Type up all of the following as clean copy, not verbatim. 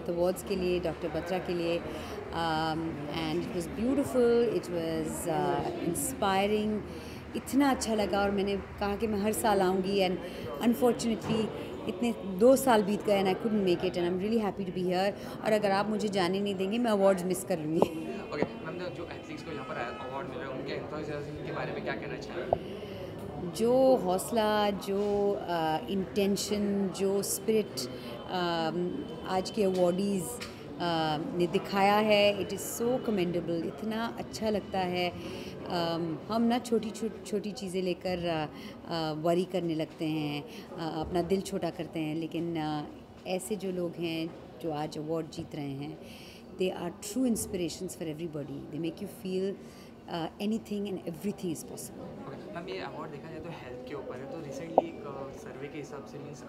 Youth awards के लिए, doctor Batra के लिए, and it was beautiful, it was inspiring. इतना अच्छा लगा और मैंने कहा कि मैं हर साल आऊँगी, एंड अनफॉर्चुनेटली इतने 2 साल बीत गए and I couldn't make it, and I am really happy to be here. और अगर आप मुझे जाने नहीं देंगे मैं अवार्ड्स मिस कर लूँगी। ओके मैम, जो एथलीट्स को यहाँ पर अवार्ड मिल रहा है उनके एंथुसियाज्म के बारे में क्या कहना चाहेंगे? जो हौसला, जो इंटेंशन, जो स्पिरिट आज के अवार्डीज़ ने दिखाया है, इट इज़ सो कमेंडेबल। इतना अच्छा लगता है। हम ना छोटी चीज़ें लेकर वरी करने लगते हैं, अपना दिल छोटा करते हैं, लेकिन ऐसे जो लोग हैं जो आज अवार्ड जीत रहे हैं, they are true inspirations for everybody. They make you feel anything and everything is possible. Ma'am, ये अवार्ड देखा जाए तो हेल्थ के ऊपर है, तो रिसेंटली एक सर्वे के हिसाब से मीन्स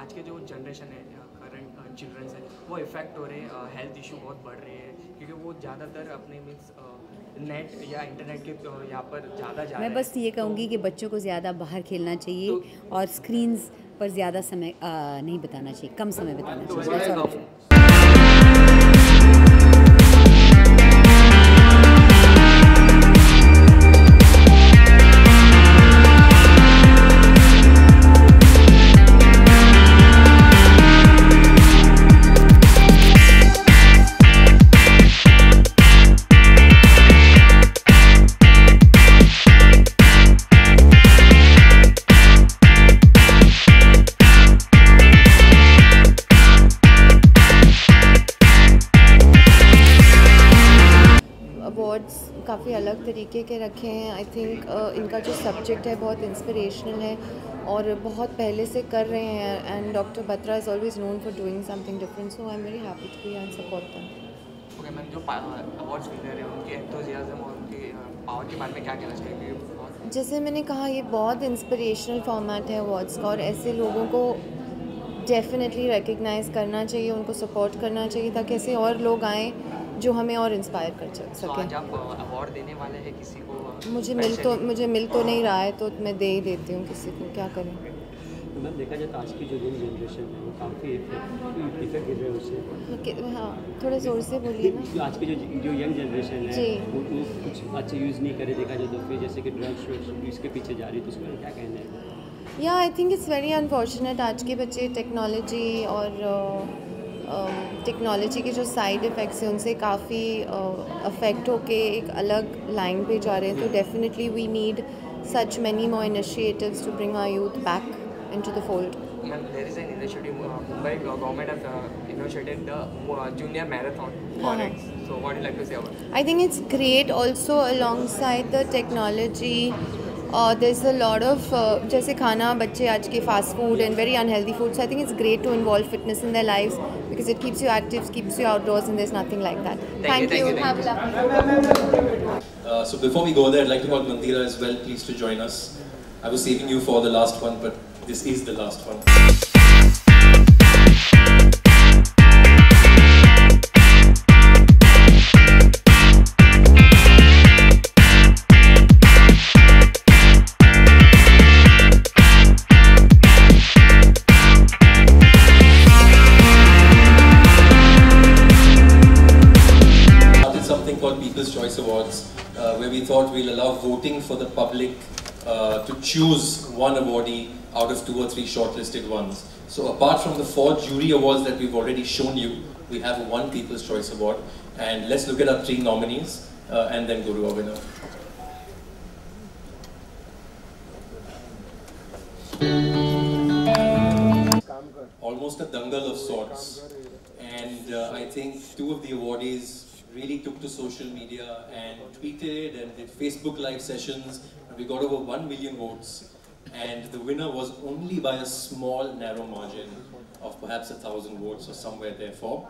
आज के जो जनरेशन है, करंट चिल्ड्रंस है, वो इफेक्ट हो रहे हैं, हेल्थ इशू बहुत बढ़ रहे हैं, क्योंकि वो ज़्यादातर अपने मीन्स नेट या इंटरनेट के यहाँ पर ज़्यादा जा रहे हैं। मैं बस ये कहूँगी कि बच्चों को ज़्यादा बाहर खेलना चाहिए और स्क्रीन्स पर ज़्यादा समय नहीं बिताना चाहिए, कम समय बिताना चाहिए। अवार्ड्स काफ़ी अलग तरीके के रखे हैं। आई थिंक इनका जो सब्जेक्ट है बहुत इंस्पिरेशनल है और बहुत पहले से कर रहे हैं, and doctor Batra is always known for doing something different, so I am very happy to be and support them. Okay ma'am, जो अवार्ड्स विनर हैं उनके एंथुसियाज्म और उनके पावर के बारे में क्या कहना चाहिए? जैसे मैंने कहा, ये बहुत इंस्पिरेशनल फॉर्मेट है अवार्ड्स का, और ऐसे लोगों को डेफिनेटली रिकग्नाइज़ करना चाहिए, उनको सपोर्ट करना चाहिए, ताकि ऐसे और लोग आएँ जो हमें और इंस्पायर कर सकें। आज आप अवार्ड देने वाले हैं किसी को? मुझे मिल तो नहीं रहा है, तो मैं दे ही देती हूँ किसी को, क्या करें। मैम, देखा जाए तो आज की जो यंग जनरेशन है वो काफ़ी इफेक्ट गिर रहे हैं उससे। हाँ, थोड़ा ज़ोर से बोलिए ना। आज की जो यंग जनरेशन है वो कुछ अच्छे यूज़ नहीं करे, देखा जाए तो फिर जैसे कि ड्रग्स इसके पीछे जा रही है, तो उसमें क्या कहना है? या I think it's very unfortunate. आज के बच्चे टेक्नोलॉजी और टेक्नोलॉजी के जो साइड इफ़ेक्ट्स हैं उनसे काफ़ी अफेक्ट होके एक अलग लाइन पे जा रहे हैं, तो definitely we need such many more initiatives to bring our youth back into the fold. There is an initiative, Mumbai government has initiated the junior marathon for it. So what do you like to say about it? I think it's great. Also alongside the technology, there's a lot of जैसे खाना, बच्चे आज के fast food and very unhealthy food. So I think it's great to involve fitness in their lives because it keeps you active, keeps you outdoors, and there's nothing like that. Thank you. Have a lovely. So before we go there, I'd like to call Mandira as well, please, to join us. I was saving you for the last one, but this is the last one. Something called People's Choice Awards, where we thought we'll allow voting for the public to choose one awardee out of 2 or 3 shortlisted ones. So apart from the 4 jury awards that we've already shown you, we have one People's Choice Award, and let's look at our 3 nominees and then go to our winner. Almost a dangle of sorts, and I think 2 of the awardees really took to social media and tweeted and did Facebook live sessions, and we got over 1 million votes, and the winner was only by a small narrow margin of perhaps 1,000 votes or somewhere therefore.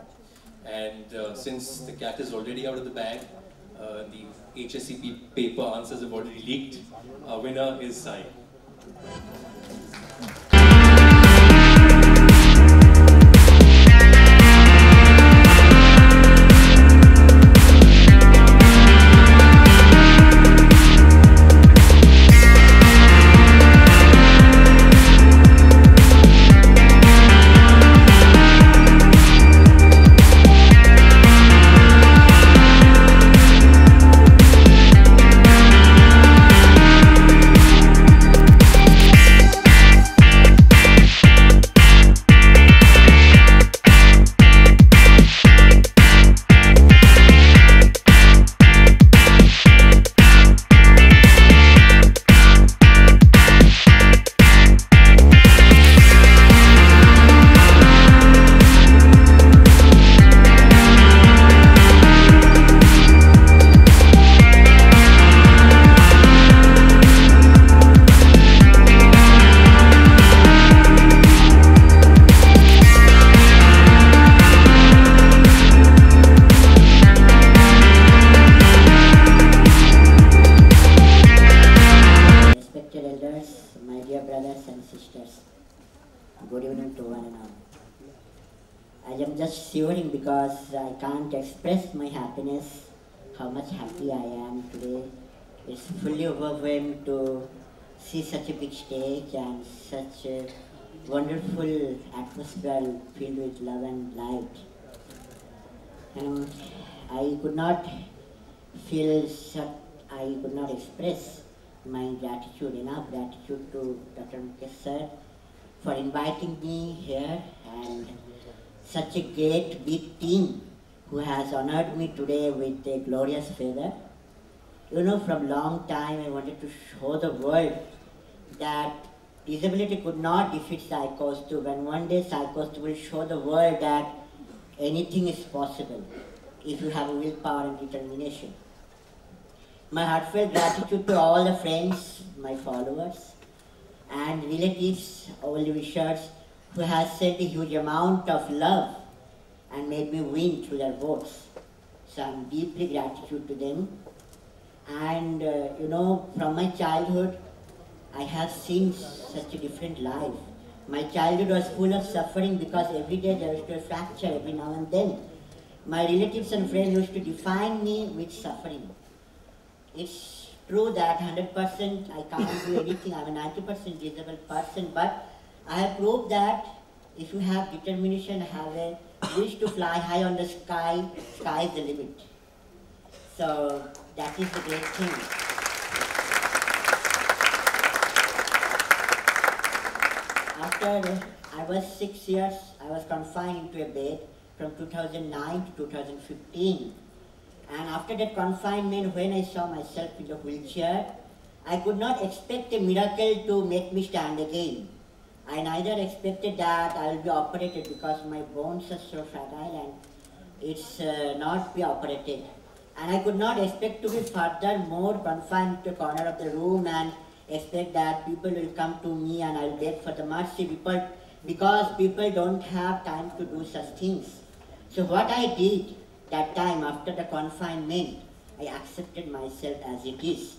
And since the cat is already out of the bag, the HSCP paper answers have already leaked, our winner is Sai. Good evening to one and all. I am just shivering because I can't express my happiness, how much happy I am today. It's fully overwhelmed to see such a big stage and such a wonderful atmosphere filled with love and light. And I could not I could not express my gratitude, enough gratitude to Dr. Mukesh sir for inviting me here, and such a great big team who has honored me today with a glorious feather. You know, from long time I wanted to show the world that disability could not defeat psychos, and one day psychos will show the world that anything is possible if you have willpower and determination. My heartfelt gratitude to all the friends, my followers, and relatives, all the wishers who has sent a huge amount of love and made me win through their votes. So I'm deeply gratitude to them. And you know, from my childhood, I have seen such a different life. My childhood was full of suffering because every day there was a fracture every now and then. My relatives and friends used to define me with suffering. It's true that 100% I can't do anything. I'm a 90% disabled person, but I have proved that if you have determination, have a wish to fly high on the sky, sky is the limit. So that is the great thing. After I was 6 years, I was confined into a bed from 2009 to 2015. And after that confinement, when I saw myself in the wheelchair, I could not expect a miracle to make me stand again. I neither expected that I will be operated because my bones are so fragile and it's not be operated. And I could not expect to be further more confined to a corner of the room and expect that people will come to me and I will beg for the mercy because people don't have time to do such things. So what I did that time after the confinement, I accepted myself as it is.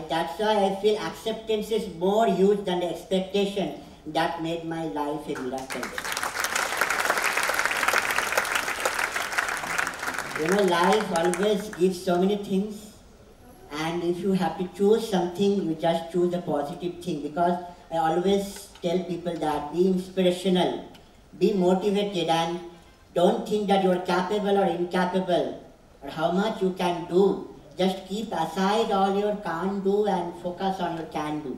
That's why I feel acceptance is more huge than the expectation. That made my life a miracle. You know, life always gives so many things, and if you have to choose something, you just choose a positive thing, because I always tell people that be inspirational, be motivated, and don't think that you are capable or incapable or how much you can do. Just keep aside all your can't do and focus on your can do.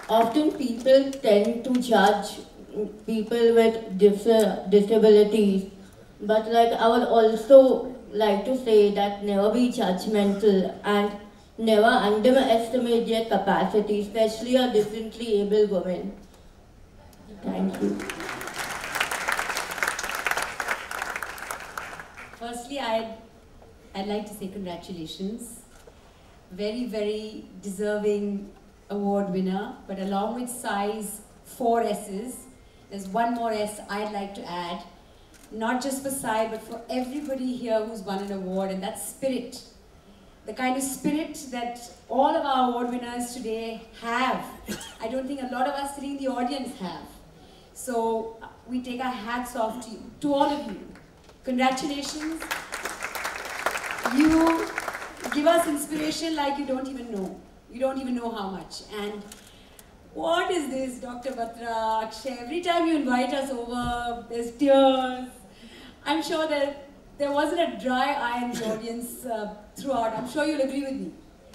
Often people tend to judge people with disabilities, but like I would also like to say that never be judgmental and never underestimate their capacity, especially a differently able woman. Thank you. Firstly, I'd like to say congratulations. Very, very deserving award winner, but along with Sai's 4 S's, there's one more S I'd like to add, not just for Sai, but for everybody here who's won an award, and that's spirit. The kind of spirit that all of our award winners today have. I don't think a lot of us sitting in the audience have. So we take our hats off to you, to all of you. Congratulations. You give us inspiration like you don't even know. You don't even know how much. And what is this, Dr. Batra, Akshay? Every time you invite us over, there's tears. I'm sure that there wasn't a dry eye in the audience throughout. I'm sure you'll agree with me.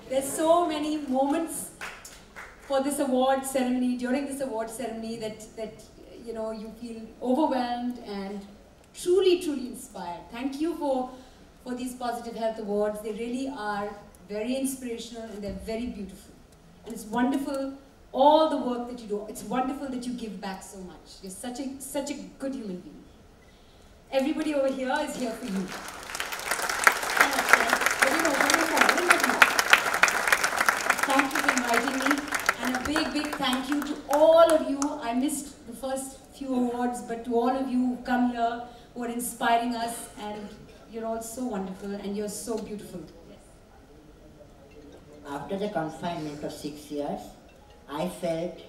There's so many moments for this award ceremony, during this award ceremony, that you know, you feel overwhelmed and truly, truly inspired. Thank you for these Positive Health Awards. They really are very inspirational and they're very beautiful. And it's wonderful, all the work that you do. It's wonderful that you give back so much. You're such a good human being. Everybody over here is here for you. Thank you for inviting me. And a big, big thank you to all of you. I missed the first few awards, but to all of you who come here, who are inspiring us, and you're all so wonderful and you're so beautiful. After the confinement of 6 years, I felt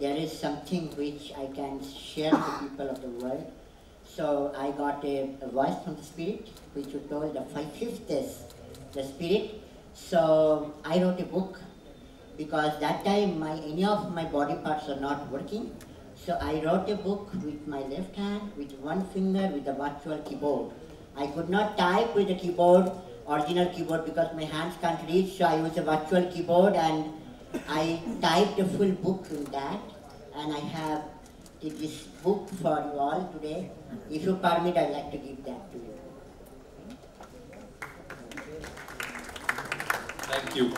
there is something which I can share to people of the world. So I got a voice from the Spirit, which you told the fifth is the Spirit. So I wrote a book because that time any of my body parts are not working. So I wrote a book with my left hand, with one finger, with the virtual keyboard. I could not type with the keyboard, original keyboard, because my hands can't reach, so I used a virtual keyboard and I typed a full book in that, and I have this book for you all today. If you permit, I'd like to give that to you. Thank you.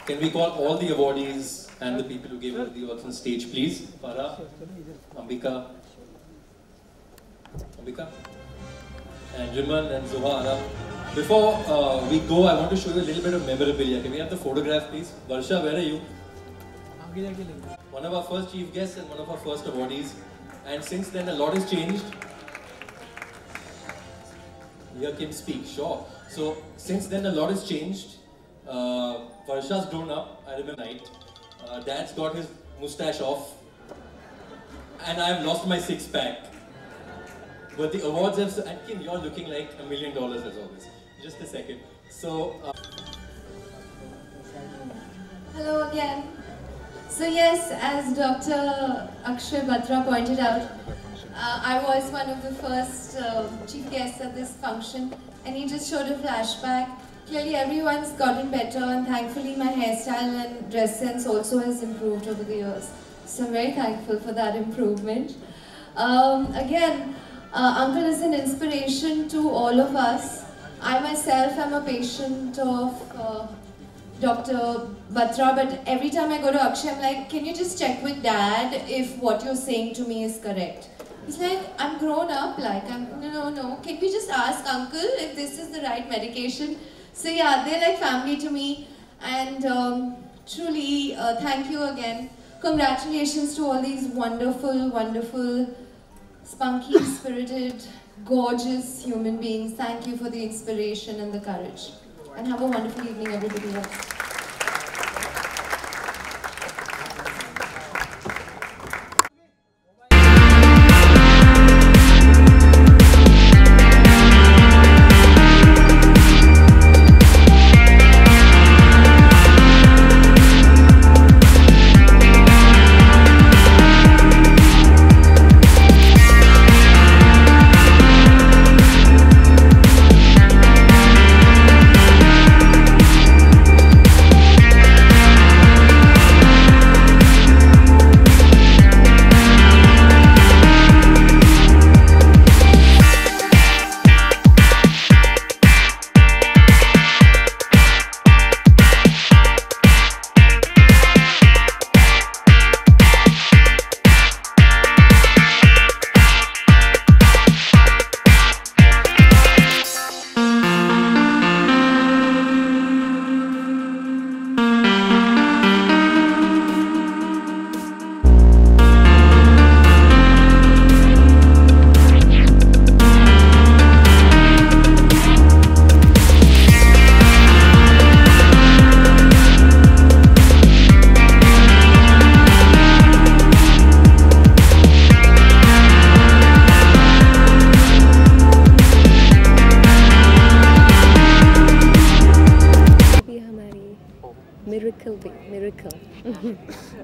Can we call all the awardees and the people who gave us the awards on stage, please? Farah, Ambika, and Riman and Zohara. Before we go, I want to show you a little bit of memorabilia. Can we have the photograph, please? Varsha, where are you? One of our first chief guests and one of our first awardees. And since then, a lot has changed. Hear Kim speak, sure. So, since then, a lot has changed. Varsha's grown up, I remember night. Dad's got his moustache off. And I've lost my six-pack. But the awards have... And Kim, you're looking like $1 million as always. Just a second. So... Hello again. So yes, as Dr. Akshay Batra pointed out, I was one of the first chief guests at this function, and he just showed a flashback. Clearly everyone's gotten better, and thankfully my hairstyle and dress sense also has improved over the years. So I'm very thankful for that improvement. Again, Uncle is an inspiration to all of us. I myself am a patient of Dr. Batra, but every time I go to Akshay, I'm like, can you just check with Dad if what you're saying to me is correct? He's like, I'm grown up, like, no, can we just ask Uncle if this is the right medication? So yeah, they're like family to me, and truly, thank you again. Congratulations to all these wonderful, wonderful, spunky, spirited, gorgeous human beings. Thank you for the inspiration and the courage. And have a wonderful evening, everybody else.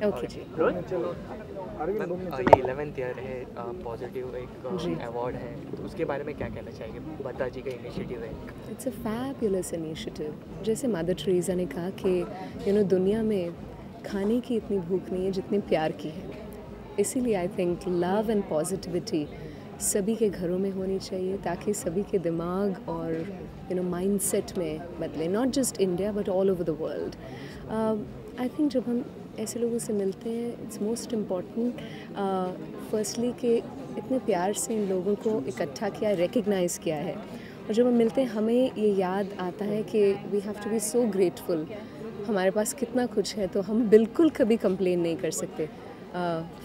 Okay ये 11th year है, positive एक award है, तो उसके बारे में क्या कहना चाहिए? बता जी का इनिशिएटिव है। It's a fabulous initiative. जैसे मदर टेरेसा ने कहा कि दुनिया में खाने की इतनी भूख नहीं है जितनी प्यार की है, इसीलिए I think love and positivity सभी के घरों में होनी चाहिए ताकि सभी के दिमाग और माइंडसेट में बदले, not just India but all over the world. I think जब हम ऐसे लोगों से मिलते हैं, इट्स मोस्ट इम्पॉर्टेंट फर्स्टली कि इतने प्यार से इन लोगों को इकट्ठा किया, रिकग्नाइज़ किया है, और जब हम मिलते हैं हमें ये याद आता है कि we have to be so grateful. हमारे पास कितना कुछ है, तो हम बिल्कुल कभी कंप्लेन नहीं कर सकते।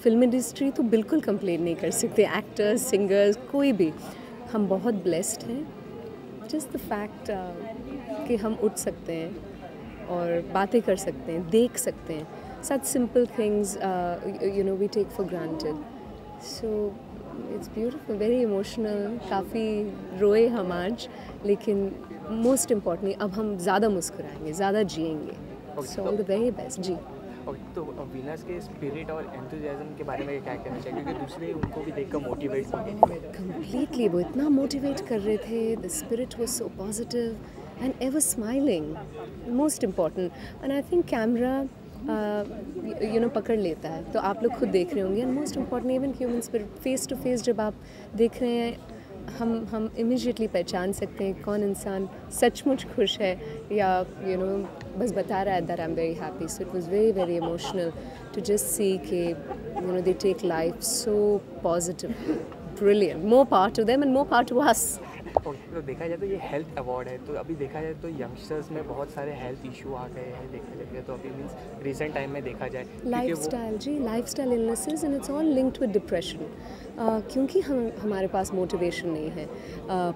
फिल्म इंडस्ट्री तो बिल्कुल कंप्लेन नहीं कर सकते, एक्टर्स, सिंगर्स, कोई भी। हम बहुत ब्लेस्ड हैं। जस्ट द फैक्ट कि हम उठ सकते हैं और बातें कर सकते हैं, देख सकते हैं, such simple things we take for granted. So it's beautiful, very emotional. काफ़ी रोए हम आज, लेकिन most importantly अब हम ज़्यादा मुस्कुराएंगे, ज़्यादा जिएंगे. So all the very best. जी. तो वीनस के स्पिरिट और एंथुसियाज्म के बारे में क्या कहना चाहिए, क्योंकि दूसरे उनको भी देखकर मोटिवेट होंगे. Completely, वो इतना मोटिवेट कर रहे थे. The spirit was so positive and ever smiling. Most important. And I think camera पकड़ लेता है, तो आप लोग खुद देख रहे होंगे. And most important even human spirit, face to face जब आप देख रहे हैं, हम इमीडिएटली पहचान सकते हैं कौन इंसान सचमुच खुश है या बस बता रहा है that I am very happy. So it was very very emotional to just see के they take life so positively. Brilliant. More power to them and more power to us. तो देखा जाए तो ये हेल्थ अवार्ड है, तो अभी देखा जाए तो यंगस्टर्स में बहुत सारे हेल्थ इशू आ गए हैं देखने लगे. तो अभी मीन्स रिसेंट टाइम में देखा जाए लाइफस्टाइल जी, lifestyle illnesses and it's all linked with depression. क्योंकि हमारे पास मोटिवेशन नहीं है,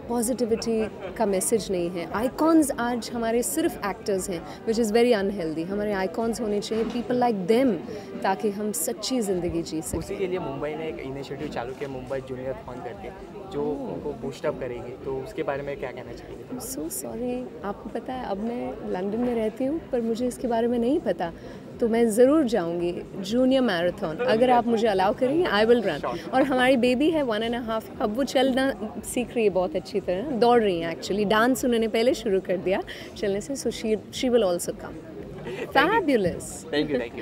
पॉजिटिविटी का मैसेज नहीं है. आइकॉन्स आज हमारे सिर्फ एक्टर्स हैं, विच इज़ वेरी अनहेल्दी. हमारे आइकॉन्स होने चाहिए, पीपल लाइक देम, ताकि हम सच्ची ज़िंदगी जी सकें. उसी के लिए मुंबई ने एक इनिशिएटिव चालू किया, मुंबई जूनियर थॉन करके, जो उनको बूस्टअप करेगी. तो उसके बारे में क्या कहना चाहिए? सो सॉरी, आपको पता है अब मैं लंदन में रहती हूँ, पर मुझे इसके बारे में नहीं पता. तो मैं ज़रूर जाऊँगी जूनियर मैराथन, अगर आप मुझे अलाउ करेंगे आई विल रन. और हमारी बेबी है 1.5, अब वो चलना सीख रही है बहुत अच्छी तरह, दौड़ रही है एक्चुअली. डांस उन्होंने पहले शुरू कर दिया चलने से. So she will also come. Fabulous. Thank you. Thank